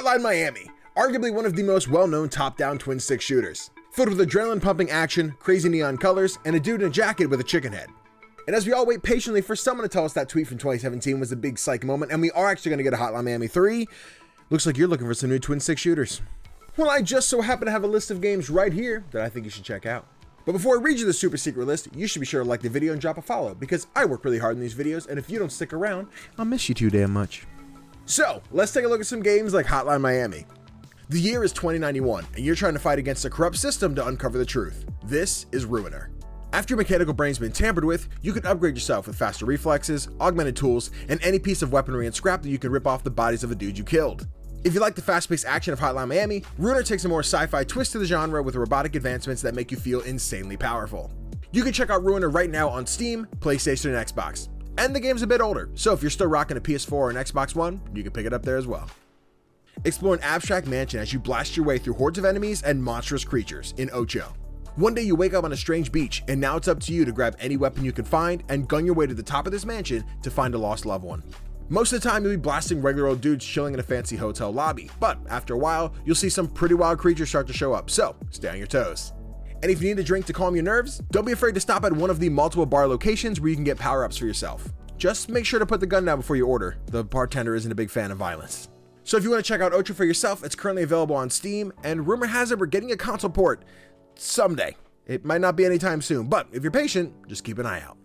Hotline Miami, arguably one of the most well-known top-down twin-stick shooters, filled with adrenaline-pumping action, crazy neon colors, and a dude in a jacket with a chicken head. And as we all wait patiently for someone to tell us that tweet from 2017 was a big psych moment, and we are actually going to get a Hotline Miami 3, looks like you're looking for some new twin-stick shooters. Well, I just so happen to have a list of games right here that I think you should check out. But before I read you the super secret list, you should be sure to like the video and drop a follow, because I work really hard in these videos, and if you don't stick around, I'll miss you too damn much. So, let's take a look at some games like Hotline Miami. The year is 2091, and you're trying to fight against a corrupt system to uncover the truth. This is Ruiner. After your mechanical brain's been tampered with, you can upgrade yourself with faster reflexes, augmented tools, and any piece of weaponry and scrap that you can rip off the bodies of a dude you killed. If you like the fast-paced action of Hotline Miami, Ruiner takes a more sci-fi twist to the genre with robotic advancements that make you feel insanely powerful. You can check out Ruiner right now on Steam, PlayStation, and Xbox. And the game's a bit older, so if you're still rocking a PS4 or an Xbox One, you can pick it up there as well. Explore an abstract mansion as you blast your way through hordes of enemies and monstrous creatures in OTXO. One day you wake up on a strange beach, and now it's up to you to grab any weapon you can find and gun your way to the top of this mansion to find a lost loved one. Most of the time you'll be blasting regular old dudes chilling in a fancy hotel lobby, but after a while, you'll see some pretty wild creatures start to show up, so stay on your toes. And if you need a drink to calm your nerves, don't be afraid to stop at one of the multiple bar locations where you can get power-ups for yourself. Just make sure to put the gun down before you order. The bartender isn't a big fan of violence. So if you want to check out OTXO for yourself, it's currently available on Steam, and rumor has it we're getting a console port someday. It might not be anytime soon, but if you're patient, just keep an eye out.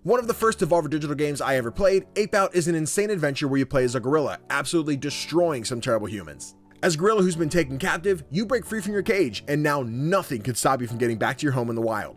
One of the first Devolver Digital games I ever played, Ape Out is an insane adventure where you play as a gorilla, absolutely destroying some terrible humans. As a gorilla who's been taken captive, you break free from your cage, and now nothing could stop you from getting back to your home in the wild.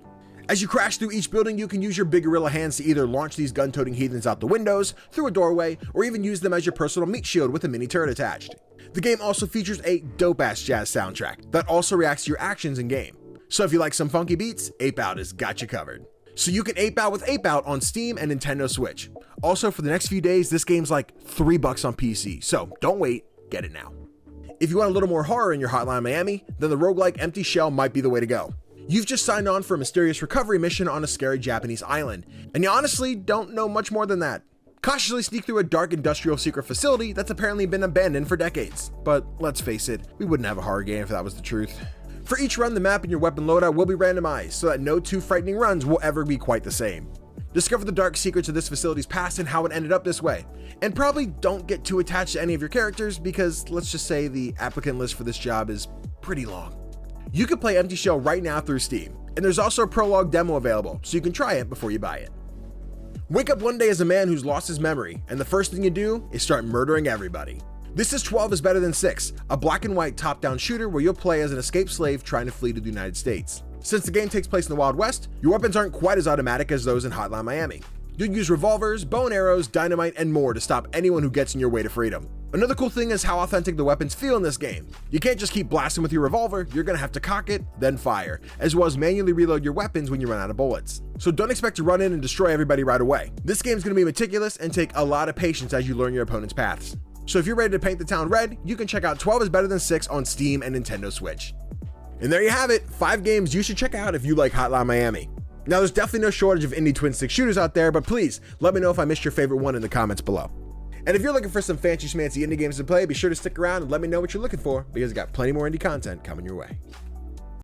As you crash through each building, you can use your big gorilla hands to either launch these gun-toting heathens out the windows, through a doorway, or even use them as your personal meat shield with a mini turret attached. The game also features a dope-ass jazz soundtrack that also reacts to your actions in-game. So if you like some funky beats, Ape Out has got you covered. So you can ape out with Ape Out on Steam and Nintendo Switch. Also, for the next few days, this game's like $3 on PC, so don't wait, get it now. If you want a little more horror in your Hotline Miami, then the roguelike Empty Shell might be the way to go. You've just signed on for a mysterious recovery mission on a scary Japanese island, and you honestly don't know much more than that. Cautiously sneak through a dark industrial secret facility that's apparently been abandoned for decades. But let's face it, we wouldn't have a horror game if that was the truth. For each run, the map and your weapon loadout will be randomized, so that no two frightening runs will ever be quite the same. Discover the dark secrets of this facility's past and how it ended up this way. And probably don't get too attached to any of your characters because let's just say the applicant list for this job is pretty long. You can play Empty Shell right now through Steam, and there's also a prologue demo available, so you can try it before you buy it. Wake up one day as a man who's lost his memory, and the first thing you do is start murdering everybody. This is 12 is Better Than 6, a black and white top-down shooter where you'll play as an escaped slave trying to flee to the United States. Since the game takes place in the Wild West, your weapons aren't quite as automatic as those in Hotline Miami. You'll use revolvers, bow and arrows, dynamite, and more to stop anyone who gets in your way to freedom. Another cool thing is how authentic the weapons feel in this game. You can't just keep blasting with your revolver, you're gonna have to cock it, then fire, as well as manually reload your weapons when you run out of bullets. So don't expect to run in and destroy everybody right away. This game's gonna be meticulous and take a lot of patience as you learn your opponent's paths. So if you're ready to paint the town red, you can check out 12 is Better Than 6 on Steam and Nintendo Switch. And there you have it, 5 games you should check out if you like Hotline Miami. Now there's definitely no shortage of indie twin-stick shooters out there, but please let me know if I missed your favorite one in the comments below. And if you're looking for some fancy schmancy indie games to play, be sure to stick around and let me know what you're looking for because I got plenty more indie content coming your way.